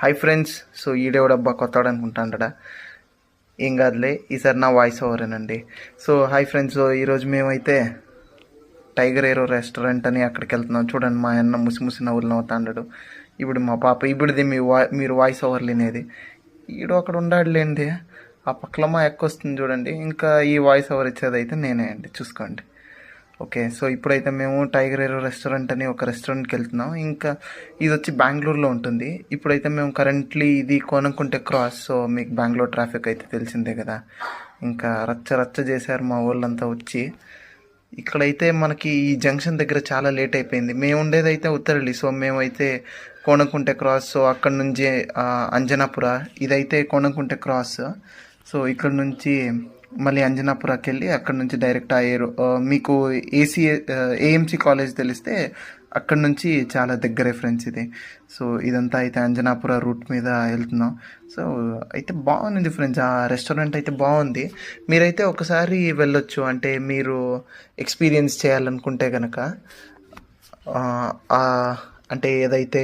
Hi friends. So ఈడేవాడబ్బా కొత్తాడు అనుకుంటాడా? ఏం కాదులే, ఈసారి నా వాయిస్ ఓవరేనండి. So hi friends. సో ఈరోజు మేమైతే టైగర్ ఏరో రెస్టారెంట్ అని అక్కడికి వెళ్తున్నాం. చూడండి, మా అన్న ముసి ముసి నవ్వులు నవ్వుతాడు. ఇప్పుడు మా పాప ఇప్పుడుది మీరు వాయిస్ ఓవర్ లేనేది ఈడు అక్కడ ఉండాడులేండి. ఆ పక్కల మా ఎక్క వస్తుంది చూడండి. ఇంకా ఈ వాయిస్ ఓవర్ ఇచ్చేది అయితే నేనే అండి, చూసుకోండి. ఓకే, సో ఇప్పుడైతే మేము టైగర్ ఏరో రెస్టారెంట్ అని ఒక రెస్టారెంట్కి వెళ్తున్నాం. ఇంకా ఇది వచ్చి బెంగళూరులో ఉంటుంది. ఇప్పుడైతే మేము కరెంట్లీ ఇది కోనకుంటే క్రాస్. సో మీకు బెంగళూరు ట్రాఫిక్ అయితే తెలిసిందే కదా. ఇంకా రచ్చ రచ్చ చేశారు మా వాళ్ళంతా వచ్చి. ఇక్కడైతే మనకి ఈ జంక్షన్ దగ్గర చాలా లేట్ అయిపోయింది. మేము ఉండేదైతే ఉత్తరల్లి. సో మేమైతే కోనకుంటే క్రాస్. సో అక్కడ నుంచి అంజనాపుర, ఇదైతే కోనకుంటే క్రాస్. సో ఇక్కడ నుంచి మళ్ళీ అంజనాపురాకి వెళ్ళి అక్కడ నుంచి డైరెక్ట్ అయ్యారు. మీకు ఏఎంసీ కాలేజ్ తెలిస్తే అక్కడ నుంచి చాలా దగ్గరే ఫ్రెండ్స్ ఇది. సో ఇదంతా అయితే అంజనాపుర రూట్ మీద వెళ్తున్నాం. సో అయితే బాగుంది ఫ్రెండ్స్, ఆ రెస్టారెంట్ అయితే బాగుంది. మీరైతే ఒకసారి వెళ్ళొచ్చు, అంటే మీరు ఎక్స్పీరియన్స్ చేయాలనుకుంటే కనుక. అంటే ఏదైతే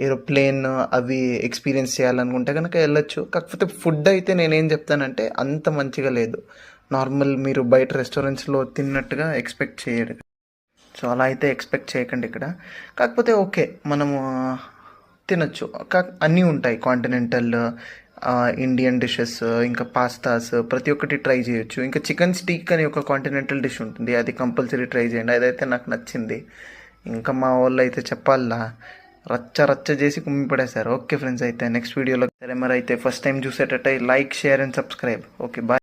ఏరోప్లేన్ అవి ఎక్స్పీరియన్స్ చేయాలనుకుంటే కనుక వెళ్ళొచ్చు. కాకపోతే ఫుడ్ అయితే నేనేం చెప్తానంటే అంత మంచిగా లేదు. నార్మల్ మీరు బయట రెస్టారెంట్స్లో తిన్నట్టుగా ఎక్స్పెక్ట్ చేయరు. సో అలా అయితే ఎక్స్పెక్ట్ చేయకండి ఇక్కడ. కాకపోతే ఓకే, మనము తినొచ్చు. అన్నీ ఉంటాయి, కాంటినెంటల్, ఇండియన్ డిషెస్, ఇంకా పాస్తాస్, ప్రతి ఒక్కటి ట్రై చేయొచ్చు. ఇంకా చికెన్ స్టీక్ అని ఒక కాంటినెంటల్ డిష్ ఉంటుంది, అది కంపల్సరీ ట్రై చేయండి. అదైతే నాకు నచ్చింది. ఇంకా మా వాళ్ళు అయితే చెప్పాలా, రచ్చ రచ్చ చేసి కుమ్మి పడేశారు. ఓకే ఫ్రెండ్స్, అయితే నెక్స్ట్ వీడియోలో సరే మరి అయితే ఫస్ట్ టైం చూసేటట్టు like, share and subscribe. Okay, bye.